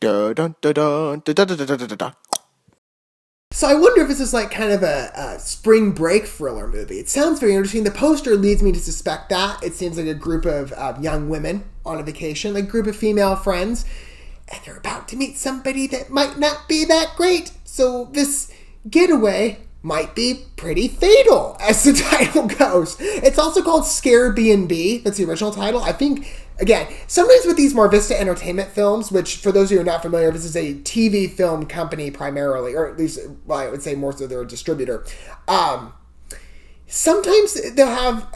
Dun, dun, dun, dun, dun, dun, dun, dun, dun, dun. So I wonder if this is like kind of a spring break thriller movie. It sounds very interesting. The poster leads me to suspect that. It seems like a group of young women on a vacation, like a group of female friends, and they're about to meet somebody that might not be that great. So this getaway might be pretty fatal, as the title goes. It's also called Scare B&B. That's the original title. I think, again, sometimes with these Marvista Entertainment films, which for those of you who are not familiar, this is a TV film company primarily, or at least, well, I would say more so they're a distributor. Sometimes they'll have,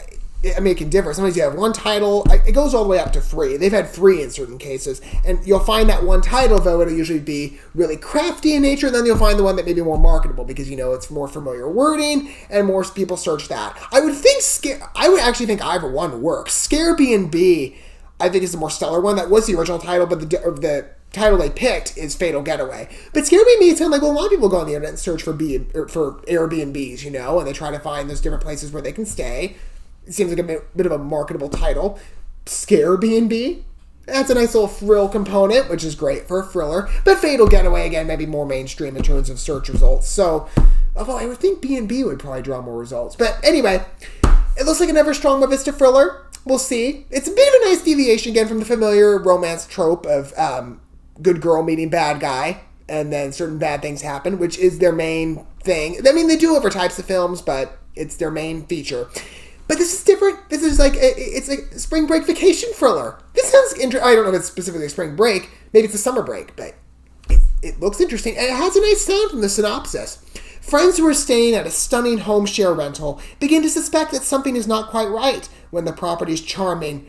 I mean, it can differ. Sometimes you have one title. It goes all the way up to 3. They've had 3 in certain cases. And you'll find that one title, though, it'll usually be really crafty in nature. And then you'll find the one that may be more marketable because, you know, it's more familiar wording and more people search that. I would actually think either one works. Scare B&B, I think, is the more stellar one. That was the original title, but the title they picked is Fatal Getaway. But Scare B&B, it sounds like, well, a lot of people go on the internet and search for Airbnbs, you know, and they try to find those different places where they can stay. It seems like a bit of a marketable title. Scare B&B. That's a nice little thrill component, which is great for a thriller. But Fatal Getaway, again, maybe more mainstream in terms of search results. So, although I would think B&B would probably draw more results. But anyway, it looks like another strong Marvista thriller. We'll see. It's a bit of a nice deviation, again, from the familiar romance trope of good girl meeting bad guy, and then certain bad things happen, which is their main thing. I mean, they do other types of films, but it's their main feature. But this is different. This is like, it's like a spring break vacation thriller. This sounds interesting. I don't know if it's specifically a spring break. Maybe it's a summer break, but it looks interesting. And it has a nice sound from the synopsis. Friends who are staying at a stunning home share rental begin to suspect that something is not quite right with the property's charming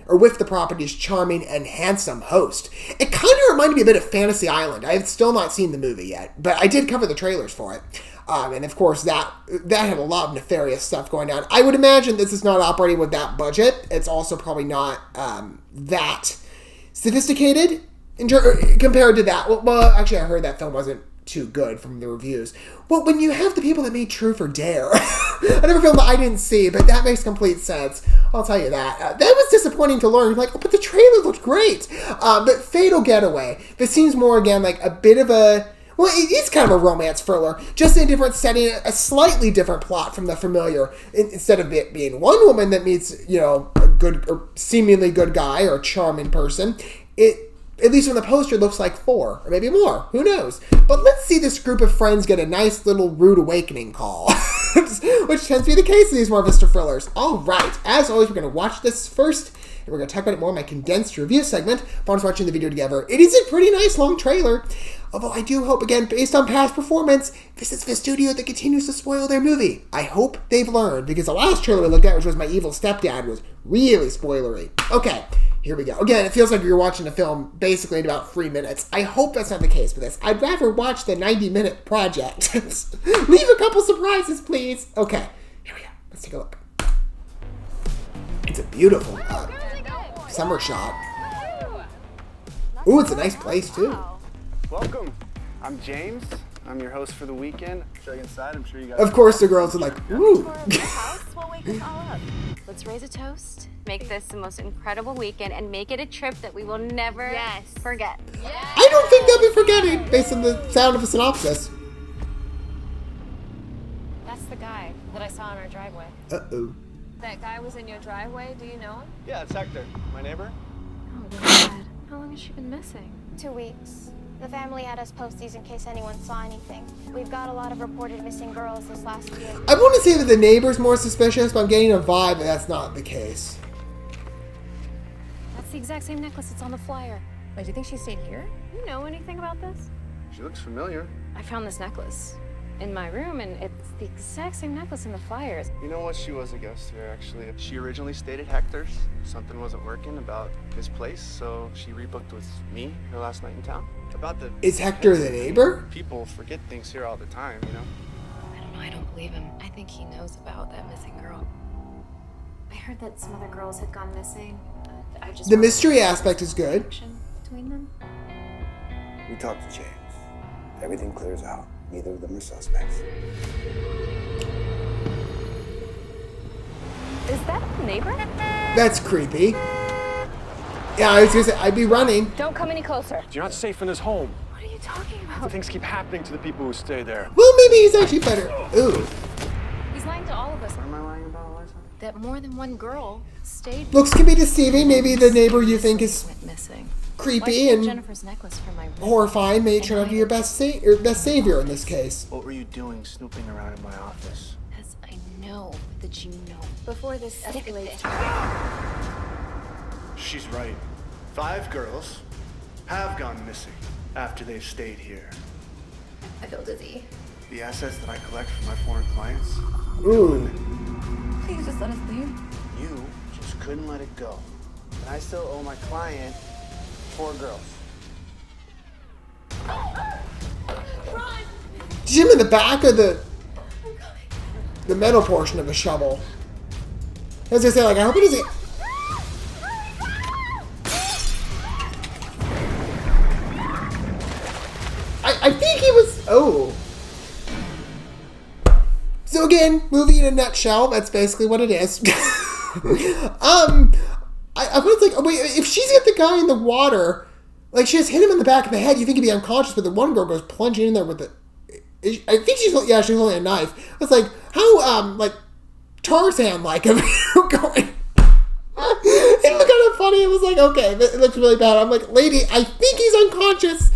and handsome host. It kind of reminded me a bit of Fantasy Island. I have still not seen the movie yet, but I did cover the trailers for it. And of course, that had a lot of nefarious stuff going on. I would imagine this is not operating with that budget. It's also probably not that sophisticated compared to that. Well, actually, I heard that film wasn't too good from the reviews. Well, when you have the people that made Truth or Dare, another film that I didn't see, but that makes complete sense. I'll tell you that. That was disappointing to learn. Like, oh, but the trailer looked great. But Fatal Getaway, this seems more, again, like a bit of a... Well, it is kind of a romance thriller, just in a different setting, a slightly different plot from the familiar. Instead of it being one woman that meets, you know, a good or seemingly good guy or a charming person, it, at least on the poster, looks like 4, or maybe more. Who knows? But let's see this group of friends get a nice little rude awakening call, which tends to be the case in these Marvista thrillers. All right, as always, we're going to watch this first, and we're going to talk about it more in my condensed review segment. Upon watching the video together, it is a pretty nice long trailer. Although I do hope, again, based on past performance, this is the studio that continues to spoil their movie. I hope they've learned, because the last trailer we looked at, which was My Evil Stepdad, was really spoilery. Okay, here we go. Again, it feels like you're watching a film basically in about 3 minutes. I hope that's not the case with this. I'd rather watch the 90-minute project. Leave a couple surprises, please. Okay, here we go. Let's take a look. It's a beautiful summer shot. Ooh, it's a nice place, too. Welcome. I'm James. I'm your host for the weekend. Show you inside. I'm sure you guys. Of course, the girls are like, ooh. We'll wake us all up. Let's raise a toast. Make this the most incredible weekend and make it a trip that we will never forget. Yes. I don't think they'll be forgetting based on the sound of the synopsis. That's the guy that I saw in our driveway. Uh-oh. That guy was in your driveway. Do you know him? Yeah, it's Hector, my neighbor. Oh, God. How long has she been missing? 2 weeks. The family had us post these in case anyone saw anything. We've got a lot of reported missing girls this last year. I want to say that the neighbor's more suspicious, but I'm getting a vibe that that's not the case. That's the exact same necklace that's on the flyer. Wait, do you think she stayed here? You know anything about this? She looks familiar. I found this necklace in my room, and it's the exact same necklace in the flyers. You know what? She was a guest here, actually. She originally stayed at Hector's. Something wasn't working about his place, so she rebooked with me her last night in town. About the... Is Hector the neighbor? People forget things here all the time, you know? I don't know. I don't believe him. I think he knows about that missing girl. I heard that some other girls had gone missing. The mystery aspect is good. Between them. We talked to James. Everything clears out. Neither of them are suspects. Is that a neighbor? That's creepy. Yeah, I was gonna say, I'd be running. Don't come any closer. You're not safe in this home. What are you talking about? Things keep happening to the people who stay there. Well, maybe he's actually better. Ooh. He's lying to all of us. What am I lying about, Eliza? That more than one girl stayed. Looks can be deceiving. Maybe the neighbor you think is went missing. creepy and Jennifer's necklace from my room. horrifying may turn out to be your best savior in this case. What were you doing snooping around in my office? Because I know that you know. Before this escalates. She's right. 5 girls have gone missing after they've stayed here. I feel dizzy. The assets that I collect from my foreign clients? Ooh. Please just let us leave. You just couldn't let it go. And I still owe my client 4 girls. Did you hit him in the back of the metal portion of the shovel? I was gonna say, like, I hope it doesn't. I think he was. Oh. So again, movie in a nutshell. That's basically what it is. I was like, oh, wait, if she's got the guy in the water, like she just hit him in the back of the head, you think he'd be unconscious, but the one girl goes plunging in there with it. I think she's holding a knife. It's like, how, like, Tarzan-like of going. It looked kind of funny. It was like, okay, it looks really bad. I'm like, lady, I think he's unconscious.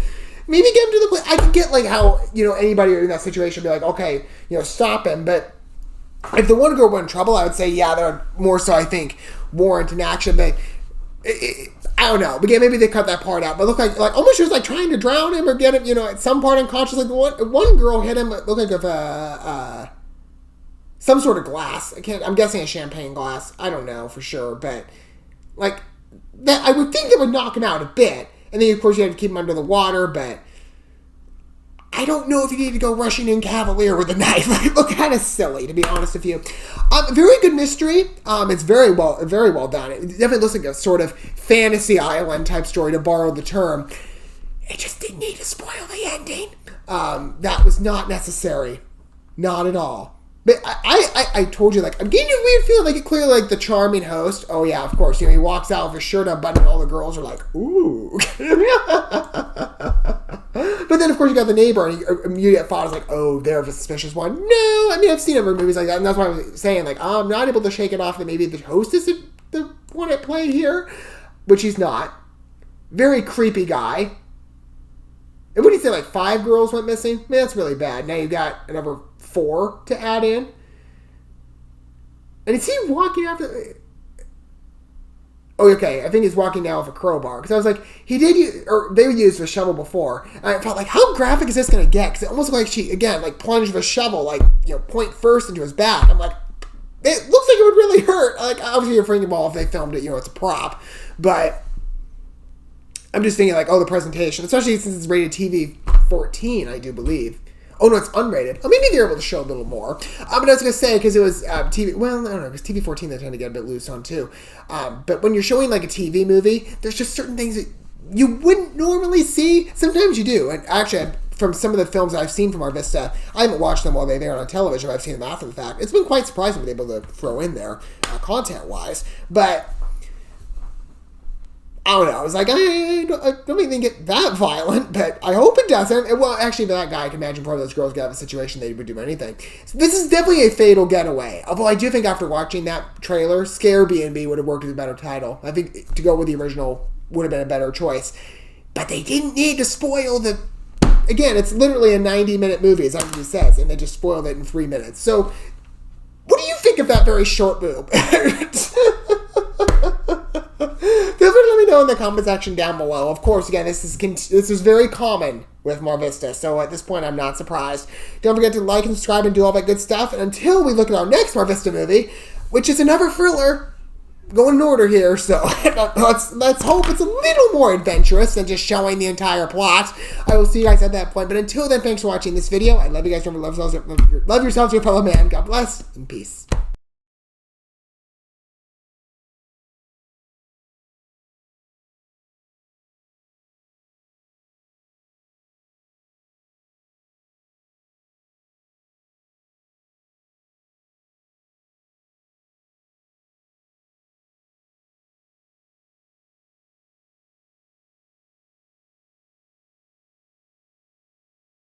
Maybe get him to the place. I can get, like, how, anybody in that situation would be like, okay, stop him. But if the one girl were in trouble, I would say, yeah, that would more so, I think, warrant an action. But I don't know. Again, maybe they cut that part out. But it looked like almost she was like trying to drown him or get him, at some part unconscious. Like one girl hit him. It looked like some sort of glass. I'm guessing a champagne glass. I don't know for sure, but like that, I would think that would knock him out a bit. And then of course you have to keep him under the water, but I don't know if you need to go rushing in cavalier with a knife. It looked kind of silly, to be honest with you. Very good mystery. It's very well done. It definitely looks like a sort of fantasy island type story, to borrow the term. It just didn't need to spoil the ending. That was not necessary. Not at all. But I told you, like, I'm getting a weird feeling, like, it clearly, like, the charming host, oh yeah, of course, he walks out with his shirt unbuttoned and all the girls are like, ooh. But then, of course, you got the neighbor, and you get thought, like, oh, they're a suspicious one. No, I mean, I've seen other movies like that, and that's why I was saying, like, I'm not able to shake it off that maybe the host is the one at play here, which he's not. Very creepy guy. And what do you say, like, 5 girls went missing? Man, that's really bad. Now you got another 4 to add in. And is he walking after... Oh, okay. I think he's walking now with a crowbar. Because I was like, he did use... Or they used the shovel before. And I felt like, how graphic is this going to get? Because it almost looked like she, again, like, plunged the shovel, like, point first into his back. I'm like, it looks like it would really hurt. Like, obviously, you're freaking ball if they filmed it, it's a prop. But I'm just thinking, like, oh, the presentation. Especially since it's rated TV 14, I do believe. Oh, no, it's unrated. Oh, maybe they're able to show a little more. But I was going to say, because it was TV... Well, I don't know, because TV 14 they tend to get a bit loose on, too. But when you're showing, like, a TV movie, there's just certain things that you wouldn't normally see. Sometimes you do. And actually, from some of the films that I've seen from Marvista, I haven't watched them while they're there on television, but I've seen them after the fact. It's been quite surprising to be able to throw in there, content-wise. But I don't know. I was like, I don't even get that violent, but I hope it doesn't. Well, actually, for that guy, I can imagine part of those girls got out of a situation they would do anything. So this is definitely a fatal getaway. Although I do think after watching that trailer, Scare B&B would have worked as a better title. I think to go with the original would have been a better choice. But they didn't need to spoil the... Again, it's literally a 90-minute movie, as everybody says, and they just spoiled it in 3 minutes. So, what do you think of that very short move? Feel free to let me know in the comment section down below. Of course, again, this is very common with Marvista, so at this point, I'm not surprised. Don't forget to like and subscribe and do all that good stuff. And until we look at our next Marvista movie, which is another thriller, going in order here, so let's hope it's a little more adventurous than just showing the entire plot. I will see you guys at that point. But until then, thanks for watching this video. I love you guys. Remember, love yourselves, your fellow man. God bless, and peace.